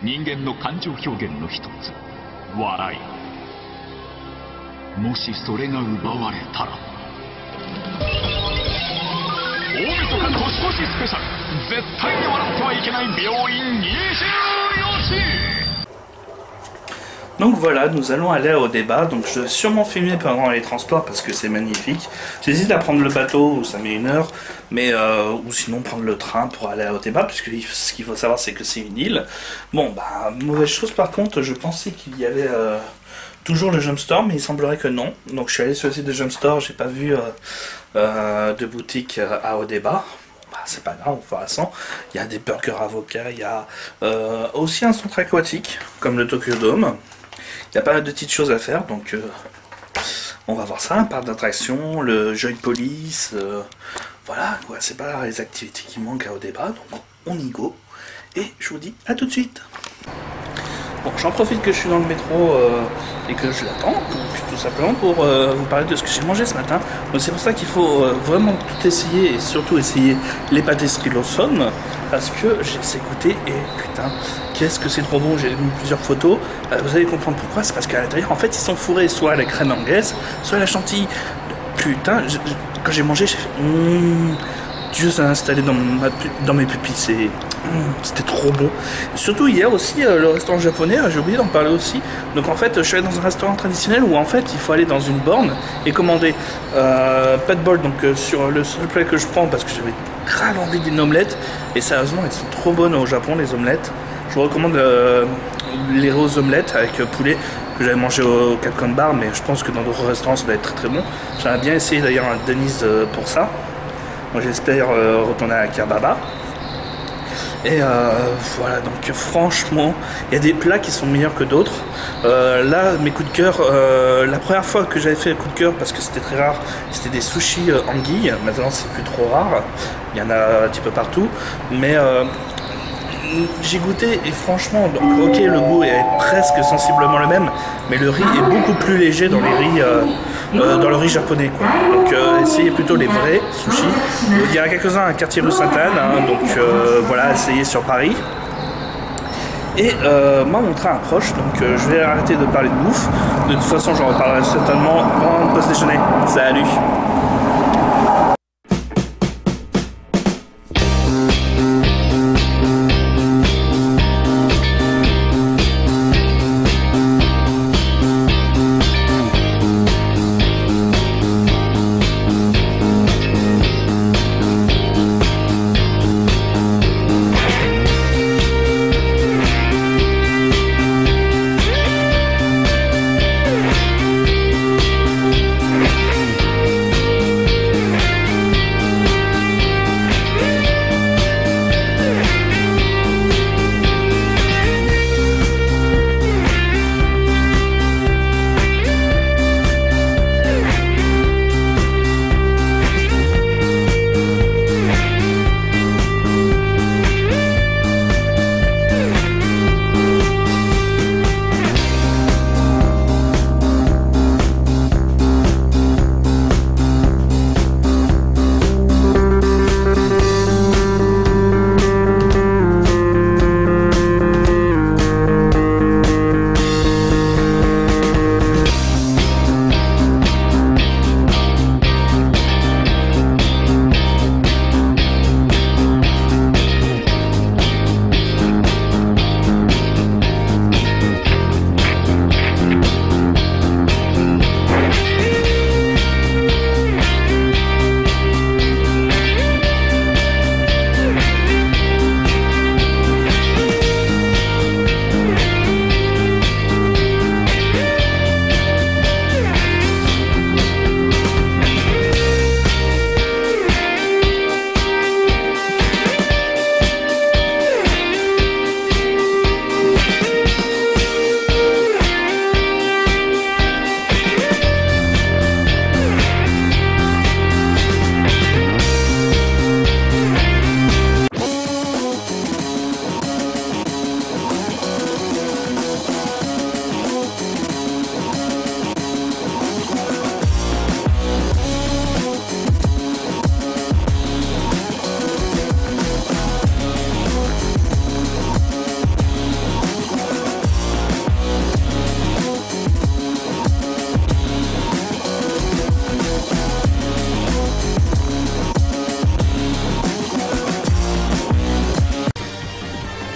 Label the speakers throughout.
Speaker 1: 人間の感情表現の一つ、笑い。もしそれが奪われたら、大晦日年越しスペシャル、絶対に笑ってはいけない病院24時。
Speaker 2: Donc voilà, nous allons aller au débat. Donc je vais sûrement filmer pendant les transports parce que c'est magnifique. J'hésite à prendre le bateau où ça met 1 heure, mais ou sinon prendre le train pour aller au débat, puisque ce qu'il faut savoir c'est que c'est une île. Bon bah mauvaise chose par contre, je pensais qu'il y avait toujours le Jump Store, mais il semblerait que non. Donc je suis allé sur le site de Jump Store, j'ai pas vu de boutique à au débat. Bah, c'est pas grave, on fera sans. Il y a des burgers avocats, il y a aussi un centre aquatique comme le Tokyo Dome. Il y a pas mal de petites choses à faire, donc on va voir ça, un parc d'attractions, le Joy Police, voilà, quoi, c'est pas les activités qui manquent au débat, donc on y go, et je vous dis à tout de suite. Bon, j'en profite que je suis dans le métro et que je l'attends, tout simplement pour vous parler de ce que j'ai mangé ce matin. Donc c'est pour ça qu'il faut vraiment tout essayer, et surtout essayer les pâtisseries Lawson, parce que j'ai essayé goûter et putain, qu'est-ce que c'est trop bon. J'ai mis plusieurs photos, vous allez comprendre pourquoi. C'est parce qu'à l'intérieur, en fait, ils sont fourrés soit à la crème anglaise, soit à la chantilly. Putain, quand j'ai mangé, j'ai fait Dieu s'est installé dans mes pupilles, c'était trop bon. Et surtout hier aussi, le restaurant japonais, j'ai oublié d'en parler aussi. Donc en fait, je suis allé dans un restaurant traditionnel où en fait, il faut aller dans une borne et commander pas de bol, donc sur le seul plat que je prends parce que j'avais grave envie d'une omelette. Et sérieusement, elles sont trop bonnes au Japon, les omelettes. Je vous recommande les roses omelettes avec poulet que j'avais mangé au Capcom Bar, mais je pense que dans d'autres restaurants ça va être très très bon. J'aimerais bien essayer d'ailleurs un Denise pour ça. Moi j'espère retourner à Kirbaba. Et voilà, donc franchement, il y a des plats qui sont meilleurs que d'autres. Là, mes coups de cœur, la première fois que j'avais fait un coup de cœur, parce que c'était très rare, c'était des sushis anguilles. Maintenant c'est plus trop rare, il y en a un petit peu partout. Mais j'ai goûté et franchement, donc ok, le goût est presque sensiblement le même, mais le riz est beaucoup plus léger dans les riz, dans le riz japonais, quoi. Donc essayez plutôt les vrais sushis. Il y en a quelques-uns à quartier rue Sainte-Anne, hein, donc voilà, essayez sur Paris. Et moi mon train approche, donc je vais arrêter de parler de bouffe. De toute façon j'en reparlerai certainement pendant le post déjeuner. Salut!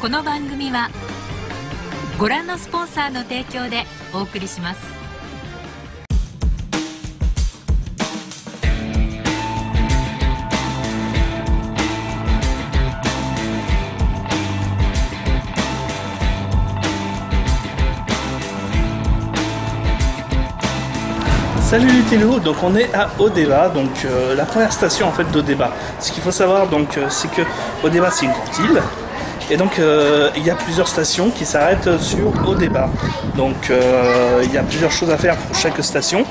Speaker 3: この番組はご覧のスポンサーの提供でお送りします。
Speaker 2: Salut les télos, donc on est à Odeba, donc la première station en fait d'Odeba. Ce qu'il faut savoir donc c'est que Odeba c'est une grande île et donc il y a plusieurs stations qui s'arrêtent sur Odeba. Donc il y a plusieurs choses à faire pour chaque station.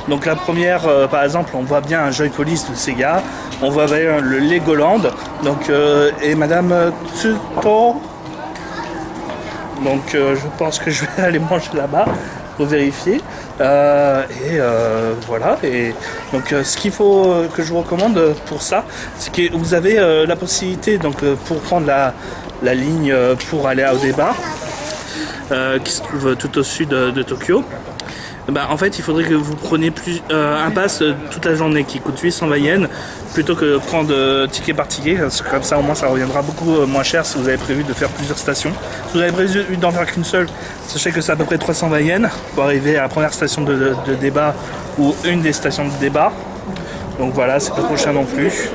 Speaker 2: Donc la première par exemple on voit bien un Joypolis de Sega, on voit le Legoland, donc et Madame Tsuto. Donc je pense que je vais aller manger là-bas pour vérifier voilà. Et donc ce qu'il faut que je vous recommande pour ça, c'est que vous avez la possibilité donc pour prendre la ligne pour aller à Odeba qui se trouve tout au sud de Tokyo. Bah, en fait il faudrait que vous preniez un pass toute la journée qui coûte 820 yens plutôt que de prendre ticket par ticket, parce que comme ça au moins ça reviendra beaucoup moins cher si vous avez prévu de faire plusieurs stations. Si vous avez prévu d'en faire qu'une seule, sachez que c'est à peu près 320 yens pour arriver à la première station de débat ou une des stations de débat. Donc voilà, c'est pas trop cher non plus.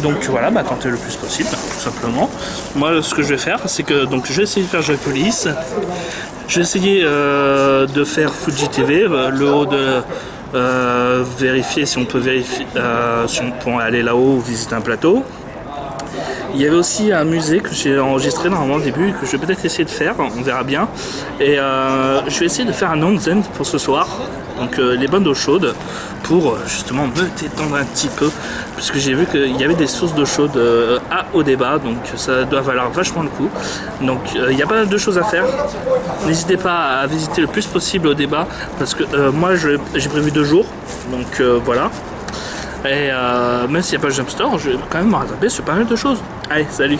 Speaker 2: Donc voilà, bah, tentez le plus possible, tout simplement. Moi ce que je vais faire, c'est que donc je vais essayer de faire Joypolis. Je vais essayer de faire Fuji TV, le haut de vérifier si on peut si on peut aller là-haut ou visiter un plateau. Il y avait aussi un musée que j'ai enregistré normalement au début et que je vais peut-être essayer de faire, on verra bien. Et je vais essayer de faire un onsen pour ce soir, donc les bains d'eau chaude, pour justement me détendre un petit peu, puisque j'ai vu qu'il y avait des sources d'eau chaude à Odeba, donc ça doit valoir vachement le coup. Donc il y a pas mal de choses à faire. N'hésitez pas à visiter le plus possible Odeba, parce que moi j'ai prévu 2 jours, donc voilà. Et même s'il n'y a pas de Jump Store, je vais quand même me rattraper sur pas mal de choses. Allez, salut!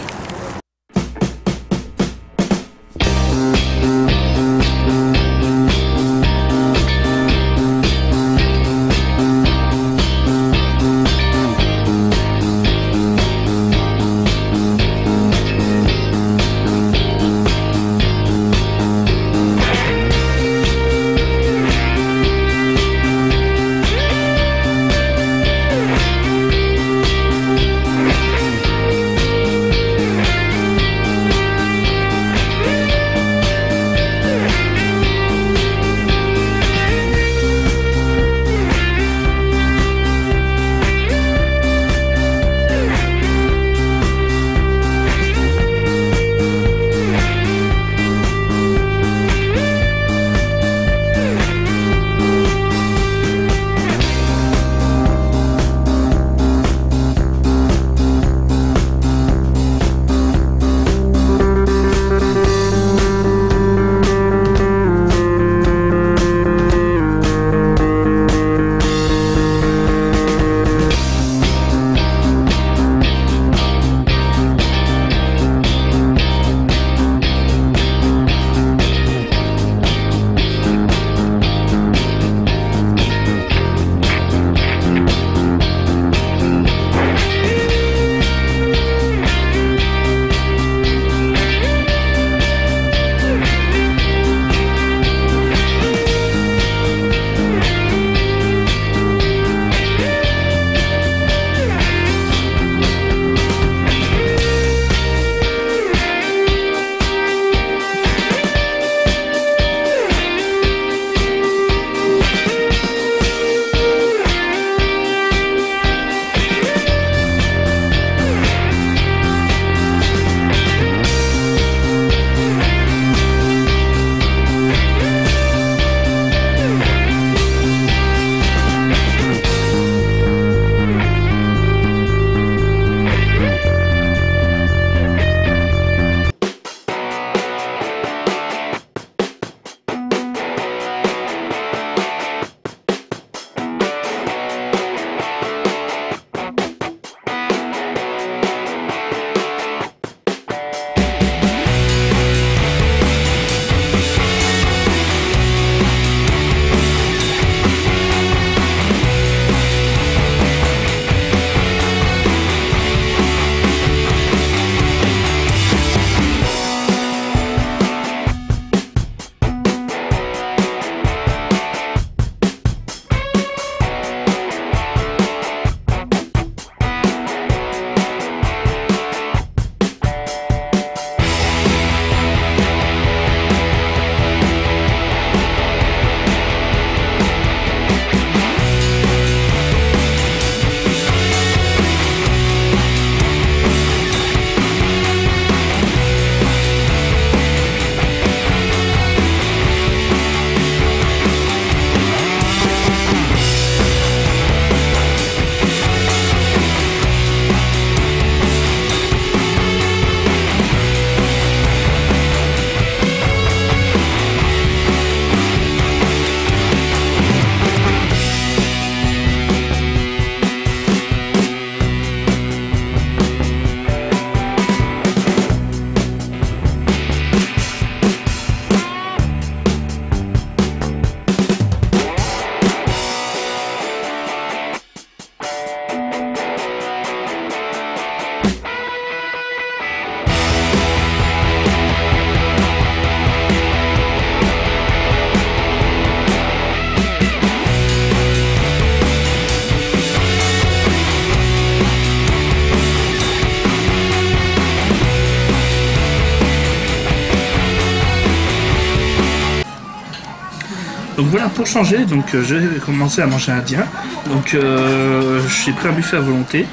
Speaker 2: Donc voilà, pour changer, donc je vais commencer à manger indien. Donc j'ai pris un buffet à volonté,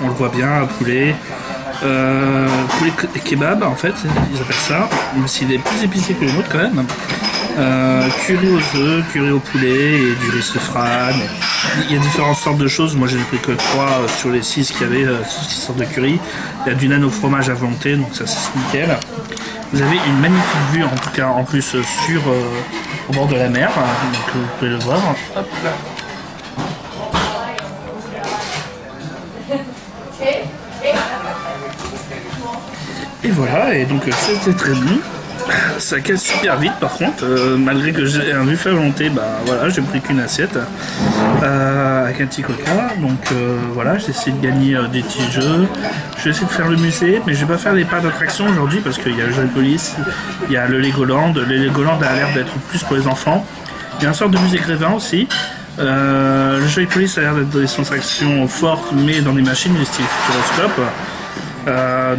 Speaker 2: on le voit bien, poulet kebab en fait, ils appellent ça, même s'il est plus épicé que les nôtres quand même. Curry aux œufs, curry au poulet et du riz safran. Il y a différentes sortes de choses, moi j'ai pris que 3 sur les 6 qu'il y avait, 6 sortes de curry. Il y a du nano fromage à volonté, donc ça c'est nickel. Vous avez une magnifique vue, en tout cas en plus sur au bord de la mer, donc vous pouvez le voir. Hop là. Et voilà, et donc c'était très bon. Ça casse super vite par contre, malgré que j'ai un buffet à volonté, bah voilà, j'ai pris qu'une assiette avec un petit coca. Donc voilà, j'ai essayé de gagner des petits jeux. Je vais essayer de faire le musée, mais je vais pas faire les parcs d'attraction aujourd'hui parce qu'il y a le Joypolis, il y a le Legoland. Le Legoland a l'air d'être plus pour les enfants. Il y a une sorte de musée Grévin aussi. Le Joypolis a l'air d'être des sensations fortes, mais dans des machines du style Futuroscope.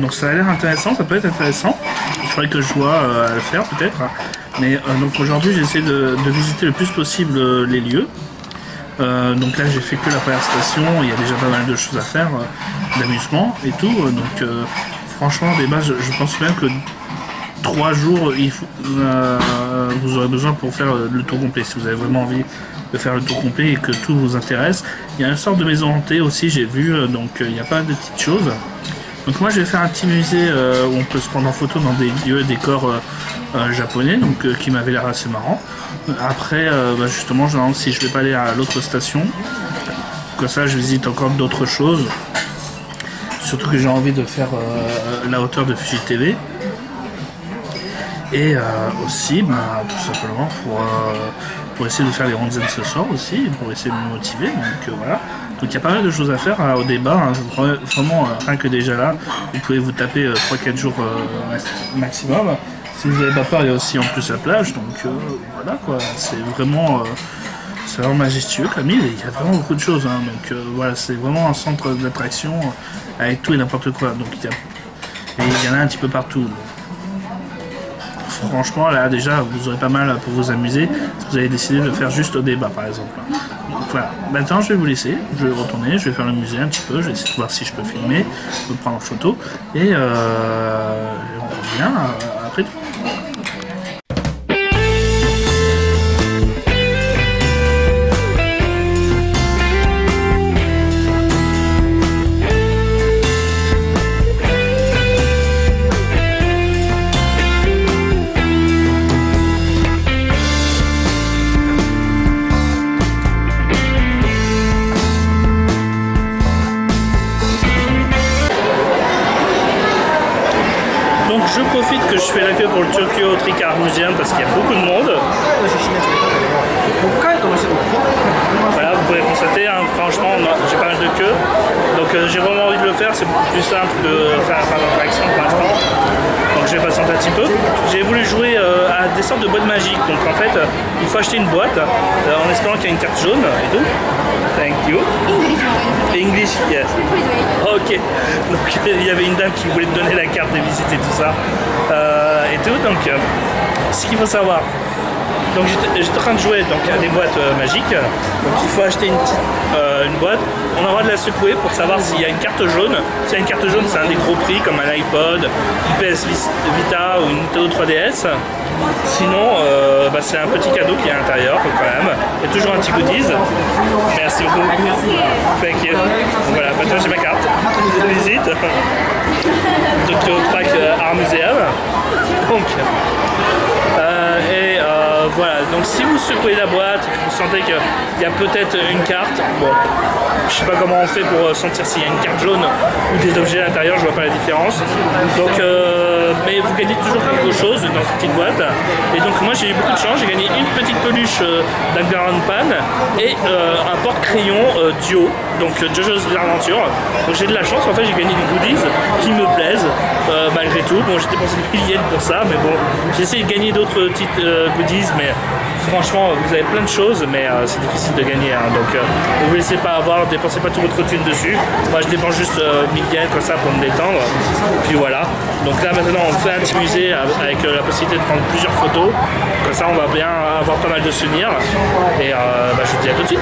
Speaker 2: Donc ça a l'air intéressant, ça peut être intéressant. Il faudrait que je vois à le faire peut-être. Mais donc aujourd'hui j'essaie de visiter le plus possible les lieux. Donc là j'ai fait que la première station, il y a déjà pas mal de choses à faire, d'amusement et tout. Donc franchement des bases, je pense même que 3 jours vous aurez besoin pour faire le tour complet si vous avez vraiment envie de faire le tour complet et que tout vous intéresse. Il y a une sorte de maison hantée aussi, j'ai vu, donc il y a pas mal de petites choses. Donc moi je vais faire un petit musée où on peut se prendre en photo dans des lieux, décors japonais, donc qui m'avait l'air assez marrant. Après bah, justement je me demande si je vais pas aller à l'autre station, comme ça je visite encore d'autres choses. Surtout que j'ai envie de faire la hauteur de Fuji TV. Et aussi bah, tout simplement pour essayer de faire les rondes ce soir aussi, pour essayer de me motiver. Donc voilà. Donc il y a pas mal de choses à faire au débat, hein. Vraiment rien que déjà là, vous pouvez vous taper 3-4 jours maximum. Si vous n'avez pas peur, il y a aussi en plus la plage, donc voilà quoi, c'est vraiment majestueux comme île, et il y a vraiment beaucoup de choses, hein. Donc voilà, c'est vraiment un centre d'attraction avec tout et n'importe quoi, donc il y en a un petit peu partout. Donc. Franchement là déjà vous aurez pas mal pour vous amuser si vous avez décidé de faire juste au débat par exemple. Donc voilà, maintenant je vais vous laisser, je vais retourner, je vais faire le musée un petit peu, je vais essayer de voir si je peux filmer, me prendre en photo et on revient après tout. Je profite que je fais la queue pour le Tokyo Tricard Museum parce qu'il y a beaucoup de monde. Voilà, vous pouvez constater, hein, franchement, j'ai pas mal de queue. Donc j'ai vraiment envie de le faire, c'est plus simple de faire un parc d'attraction pour l'instant. Donc je vais patienter un petit peu. J'ai voulu jouer à des sortes de boîtes magiques. Donc en fait, il faut acheter une boîte en espérant qu'il y a une carte jaune et tout. Thank you. English, yes. Ok. Donc il y avait une dame qui voulait te donner la carte de visite et tout ça. Et tout. Donc ce qu'il faut savoir. Donc j'étais en train de jouer donc, à des boîtes magiques. Donc il faut acheter une boîte. On a le droit de la secouer pour savoir s'il y a une carte jaune. S'il y a une carte jaune, c'est un des gros prix comme un iPod, une PS Vita ou une Nintendo 3DS. Sinon, bah, c'est un petit cadeau qui est à l'intérieur quand même. Il y a toujours un petit goodies. Merci beaucoup. Thank you. Voilà, maintenant j'ai ma carte de visite. Tokyo Park Art Museum. Donc, voilà, donc si vous secouez la boîte, vous sentez qu'il y a peut-être une carte, bon, je sais pas comment on fait pour sentir s'il y a une carte jaune ou des objets à l'intérieur, je vois pas la différence. Donc, mais vous gagnez toujours quelque chose dans cette petite boîte. Et donc moi j'ai eu beaucoup de chance, j'ai gagné une petite peluche d'Agdaran Pan et un porte-crayon duo. donc JoJo's Bizarre Adventure. Donc j'ai de la chance, en fait j'ai gagné des goodies qui me plaisent malgré tout. Bon, j'ai dépensé des milliers pour ça, mais bon, j'ai essayé de gagner d'autres petites goodies, mais franchement vous avez plein de choses, mais c'est difficile de gagner, hein. Donc ne vous laissez pas avoir, dépensez pas tout votre thune dessus. Moi je dépense juste 1000 yens comme ça pour me détendre, puis voilà. Donc là maintenant on fait un petit musée avec la possibilité de prendre plusieurs photos, comme ça on va bien avoir pas mal de souvenirs, et je vous dis à tout de suite.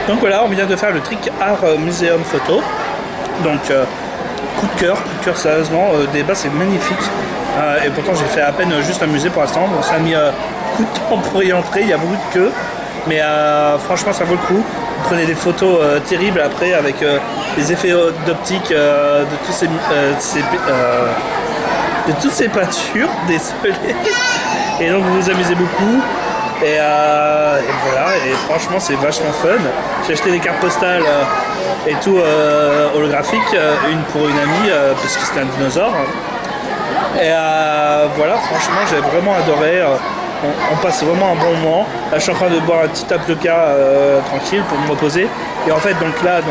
Speaker 2: Donc voilà, on vient de faire le Trick Art Museum Photo. Donc coup de cœur sérieusement, Débat c'est magnifique. Et pourtant j'ai fait à peine juste un musée pour l'instant. Bon, ça a mis beaucoup de temps pour y entrer, il y a beaucoup de queue. Mais franchement ça vaut le coup. Vous prenez des photos terribles après avec les effets d'optique de toutes ces peintures, désolé. Et donc vous vous amusez beaucoup. Et voilà, et franchement c'est vachement fun. J'ai acheté des cartes postales et tout holographiques, une pour une amie parce que c'était un dinosaure. Et voilà, franchement j'ai vraiment adoré. On passe vraiment un bon moment. Là je suis en train de boire un petit tapioca tranquille pour me reposer. Et en fait donc là,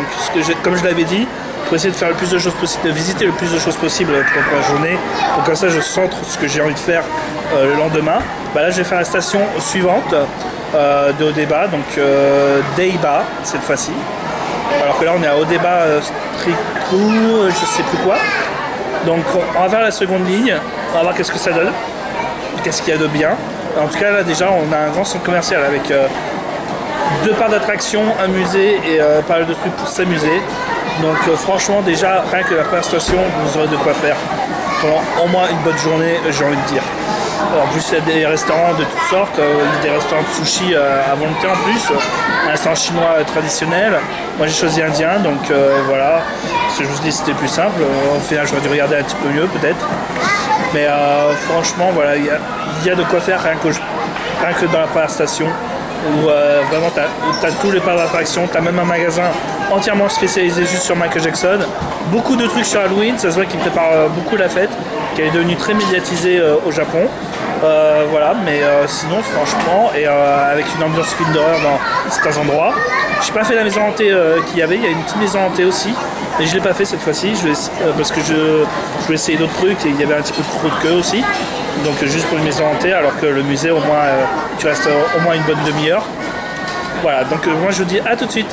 Speaker 2: comme je l'avais dit, pour essayer de faire le plus de choses possible, de visiter le plus de choses possible pour la journée, pour comme ça je centre ce que j'ai envie de faire le lendemain. Bah là je vais faire la station suivante de Odeba, donc Deiba cette fois-ci. Alors que là on est à Odeba Strikou, je sais plus quoi. Donc on va faire la seconde ligne, on va voir qu'est-ce que ça donne, qu'est-ce qu'il y a de bien. En tout cas là déjà on a un grand centre commercial avec 2 parcs d'attractions, un musée et pas mal de trucs pour s'amuser. Donc franchement déjà rien que la première station vous aurez de quoi faire pendant au moins une bonne journée, j'ai envie de dire. Alors, en plus il y a des restaurants de toutes sortes, il y a des restaurants de sushi à volonté en plus, un restaurant chinois traditionnel. Moi j'ai choisi indien donc voilà, parce que je vous dis c'était plus simple, au final j'aurais dû regarder un petit peu mieux peut-être. Mais franchement voilà, il y a de quoi faire rien que dans la première station. Où vraiment tu as tous les parcs d'attraction, tu as même un magasin entièrement spécialisé juste sur Michael Jackson. Beaucoup de trucs sur Halloween, ça se voit qu'ils préparent beaucoup la fête, qui est devenue très médiatisée au Japon. Voilà, mais sinon franchement, et avec une ambiance film d'horreur dans certains endroits. J'ai pas fait la maison hantée qu'il y avait, il y a une petite maison hantée aussi, mais je l'ai pas fait cette fois-ci, parce que je voulais essayer d'autres trucs et il y avait un petit peu trop de queue aussi. Donc juste pour une maison hantée, alors que le musée au moins tu restes au moins une bonne demi-heure. Voilà, donc moi je vous dis à tout de suite.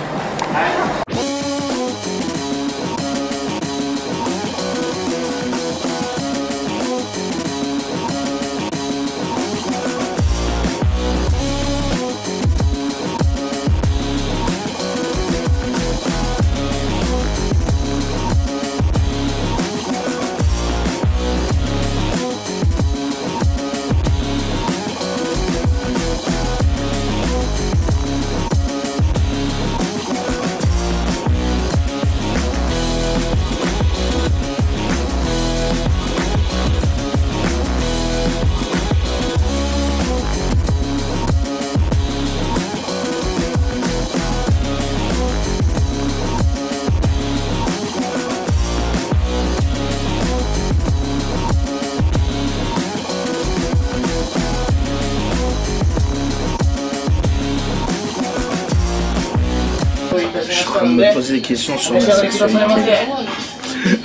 Speaker 2: Je suis en train de me poser des questions sur ma sexualité.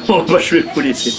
Speaker 2: Bon, bah, je vais vous laisser.